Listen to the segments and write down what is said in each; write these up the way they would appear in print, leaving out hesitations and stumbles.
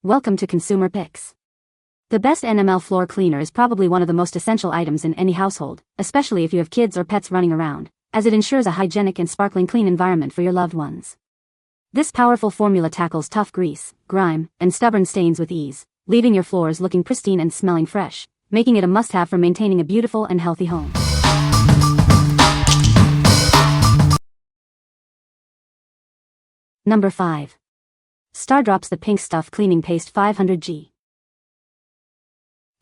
Welcome to Consumer Picks. The best Nml Floor Cleaner is probably one of the most essential items in any household, especially if you have kids or pets running around, as it ensures a hygienic and sparkling clean environment for your loved ones. This powerful formula tackles tough grease, grime, and stubborn stains with ease, leaving your floors looking pristine and smelling fresh, making it a must-have for maintaining a beautiful and healthy home. Number 5. Stardrops The Pink Stuff Cleaning Paste 500G.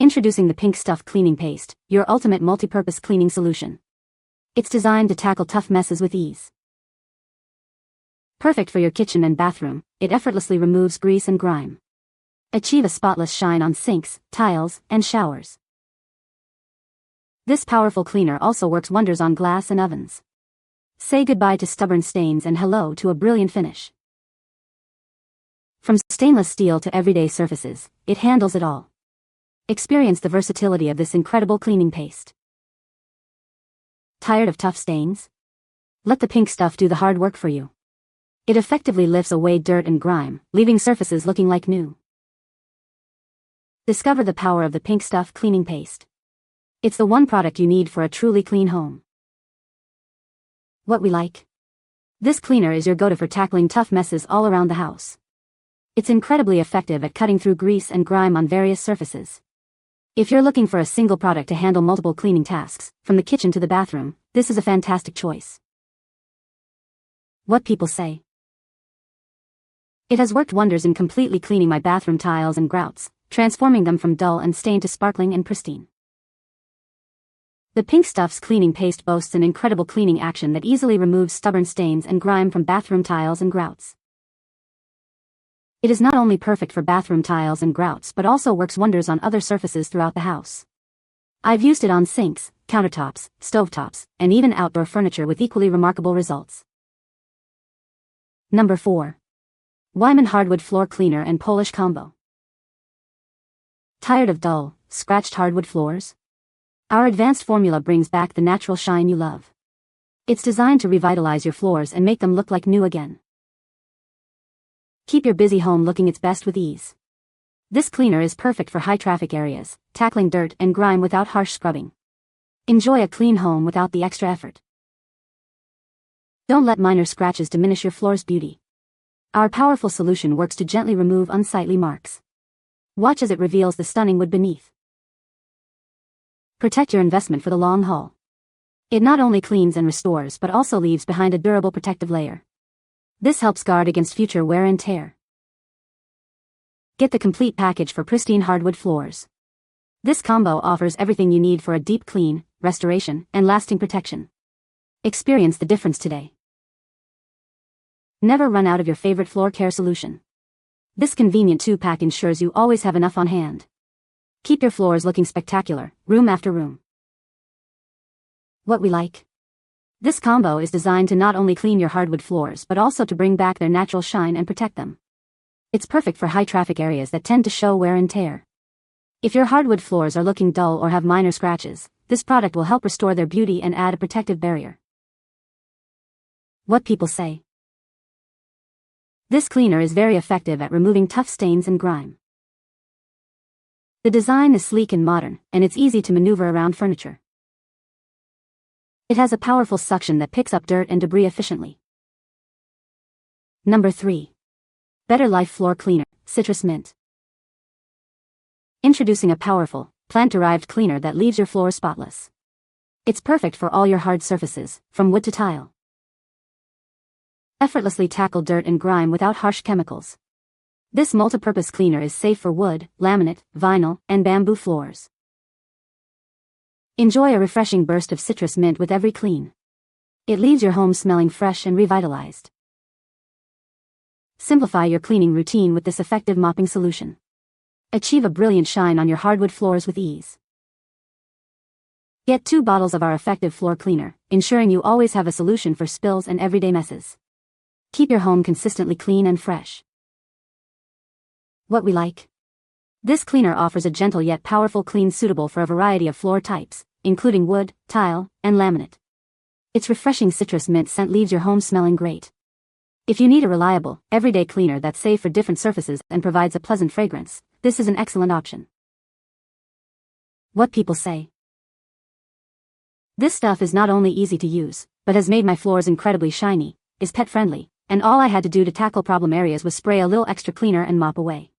Introducing the Pink Stuff Cleaning Paste, your ultimate multi-purpose cleaning solution. It's designed to tackle tough messes with ease. Perfect for your kitchen and bathroom, it effortlessly removes grease and grime. Achieve a spotless shine on sinks, tiles, and showers. This powerful cleaner also works wonders on glass and ovens. Say goodbye to stubborn stains and hello to a brilliant finish. From stainless steel to everyday surfaces, it handles it all. Experience the versatility of this incredible cleaning paste. Tired of tough stains? Let the pink stuff do the hard work for you. It effectively lifts away dirt and grime, leaving surfaces looking like new. Discover the power of the Pink Stuff Cleaning Paste. It's the one product you need for a truly clean home. What we like? This cleaner is your go-to for tackling tough messes all around the house. It's incredibly effective at cutting through grease and grime on various surfaces. If you're looking for a single product to handle multiple cleaning tasks, from the kitchen to the bathroom, this is a fantastic choice. What people say? It has worked wonders in completely cleaning my bathroom tiles and grouts, transforming them from dull and stained to sparkling and pristine. The Pink Stuff's cleaning paste boasts an incredible cleaning action that easily removes stubborn stains and grime from bathroom tiles and grouts. It is not only perfect for bathroom tiles and grouts but also works wonders on other surfaces throughout the house. I've used it on sinks, countertops, stovetops, and even outdoor furniture with equally remarkable results. Number 4. Weiman Hardwood Floor Cleaner and Polish Combo. Tired of dull, scratched hardwood floors? Our advanced formula brings back the natural shine you love. It's designed to revitalize your floors and make them look like new again. Keep your busy home looking its best with ease. This cleaner is perfect for high-traffic areas, tackling dirt and grime without harsh scrubbing. Enjoy a clean home without the extra effort. Don't let minor scratches diminish your floor's beauty. Our powerful solution works to gently remove unsightly marks. Watch as it reveals the stunning wood beneath. Protect your investment for the long haul. It not only cleans and restores but also leaves behind a durable protective layer. This helps guard against future wear and tear. Get the complete package for pristine hardwood floors. This combo offers everything you need for a deep clean, restoration, and lasting protection. Experience the difference today. Never run out of your favorite floor care solution. This convenient 2-pack ensures you always have enough on hand. Keep your floors looking spectacular, room after room. What we like? This combo is designed to not only clean your hardwood floors but also to bring back their natural shine and protect them. It's perfect for high-traffic areas that tend to show wear and tear. If your hardwood floors are looking dull or have minor scratches, this product will help restore their beauty and add a protective barrier. What people say? This cleaner is very effective at removing tough stains and grime. The design is sleek and modern, and it's easy to maneuver around furniture. It has a powerful suction that picks up dirt and debris efficiently. Number 3. Better Life Floor Cleaner, Citrus Mint. Introducing a powerful, plant-derived cleaner that leaves your floor spotless. It's perfect for all your hard surfaces, from wood to tile. Effortlessly tackle dirt and grime without harsh chemicals. This multi-purpose cleaner is safe for wood, laminate, vinyl, and bamboo floors. Enjoy a refreshing burst of citrus mint with every clean. It leaves your home smelling fresh and revitalized. Simplify your cleaning routine with this effective mopping solution. Achieve a brilliant shine on your hardwood floors with ease. Get 2 bottles of our effective floor cleaner, ensuring you always have a solution for spills and everyday messes. Keep your home consistently clean and fresh. What we like? This cleaner offers a gentle yet powerful clean suitable for a variety of floor types, including wood, tile, and laminate. Its refreshing citrus mint scent leaves your home smelling great. If you need a reliable, everyday cleaner that's safe for different surfaces and provides a pleasant fragrance, this is an excellent option. What people say. This stuff is not only easy to use, but has made my floors incredibly shiny, is pet-friendly, and all I had to do to tackle problem areas was spray a little extra cleaner and mop away.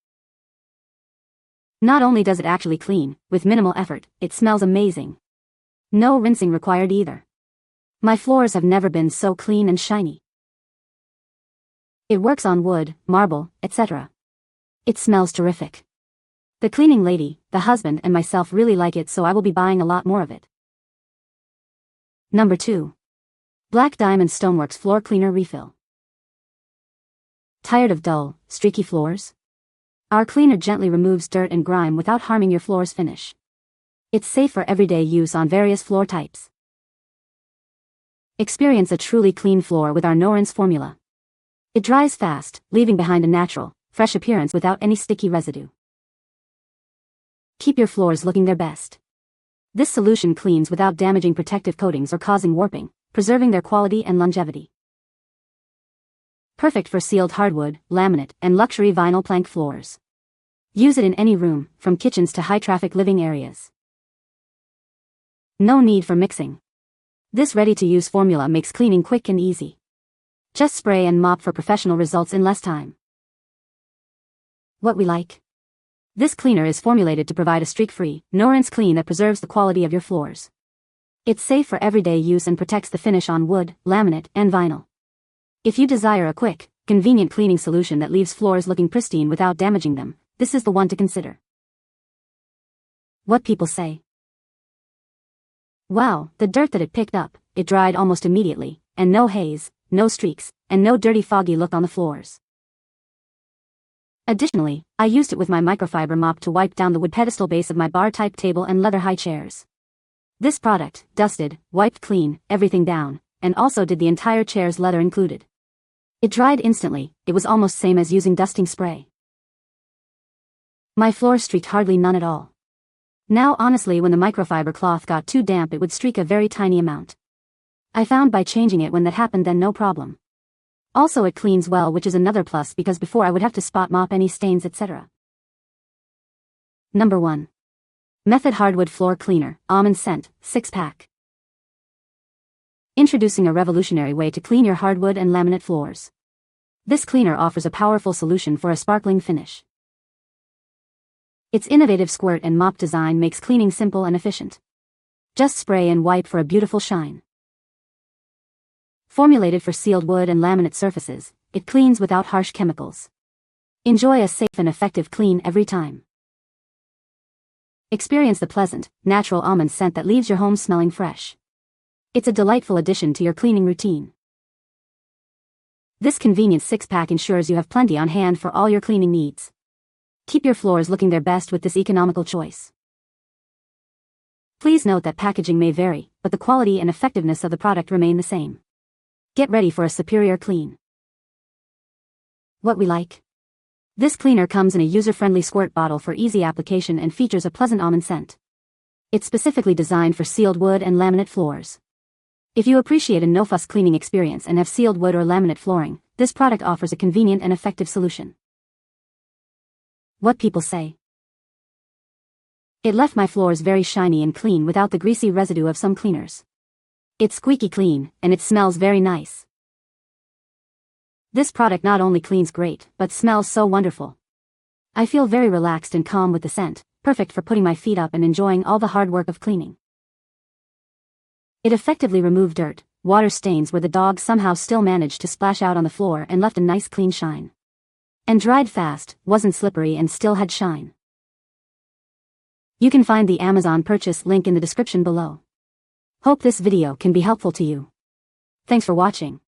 Not only does it actually clean, with minimal effort, it smells amazing. No rinsing required either. My floors have never been so clean and shiny. It works on wood, marble, etc. It smells terrific. The cleaning lady, the husband and myself really like it, so I will be buying a lot more of it. Number 2. Black Diamond Stoneworks Floor Cleaner Refill. Tired of dull, streaky floors? Our cleaner gently removes dirt and grime without harming your floor's finish. It's safe for everyday use on various floor types. Experience a truly clean floor with our no-rinse formula. It dries fast, leaving behind a natural, fresh appearance without any sticky residue. Keep your floors looking their best. This solution cleans without damaging protective coatings or causing warping, preserving their quality and longevity. Perfect for sealed hardwood, laminate, and luxury vinyl plank floors. Use it in any room, from kitchens to high-traffic living areas. No need for mixing. This ready-to-use formula makes cleaning quick and easy. Just spray and mop for professional results in less time. What we like. This cleaner is formulated to provide a streak-free, no-rinse clean that preserves the quality of your floors. It's safe for everyday use and protects the finish on wood, laminate, and vinyl. If you desire a quick, convenient cleaning solution that leaves floors looking pristine without damaging them, this is the one to consider. What people say. Wow, the dirt that it picked up, it dried almost immediately, and no haze, no streaks, and no dirty foggy look on the floors. Additionally, I used it with my microfiber mop to wipe down the wood pedestal base of my bar-type table and leather high chairs. This product, dusted, wiped clean, everything down, and also did the entire chair's leather included. It dried instantly, it was almost same as using dusting spray. My floor streaked hardly none at all. Now honestly, when the microfiber cloth got too damp it would streak a very tiny amount. I found by changing it when that happened then no problem. Also it cleans well, which is another plus because before I would have to spot mop any stains etc. Number 1. Method Hardwood Floor Cleaner, Almond Scent, 6-pack. Introducing a revolutionary way to clean your hardwood and laminate floors. This cleaner offers a powerful solution for a sparkling finish. Its innovative squirt and mop design makes cleaning simple and efficient. Just spray and wipe for a beautiful shine. Formulated for sealed wood and laminate surfaces, it cleans without harsh chemicals. Enjoy a safe and effective clean every time. Experience the pleasant, natural almond scent that leaves your home smelling fresh. It's a delightful addition to your cleaning routine. This convenient 6-pack ensures you have plenty on hand for all your cleaning needs. Keep your floors looking their best with this economical choice. Please note that packaging may vary, but the quality and effectiveness of the product remain the same. Get ready for a superior clean. What we like. This cleaner comes in a user-friendly squirt bottle for easy application and features a pleasant almond scent. It's specifically designed for sealed wood and laminate floors. If you appreciate a no-fuss cleaning experience and have sealed wood or laminate flooring, this product offers a convenient and effective solution. What people say. It left my floors very shiny and clean without the greasy residue of some cleaners. It's squeaky clean, and it smells very nice. This product not only cleans great, but smells so wonderful. I feel very relaxed and calm with the scent, perfect for putting my feet up and enjoying all the hard work of cleaning. It effectively removed dirt, water stains where the dog somehow still managed to splash out on the floor and left a nice clean shine. And dried fast, wasn't slippery and still had shine. You can find the Amazon purchase link in the description below. Hope this video can be helpful to you. Thanks for watching.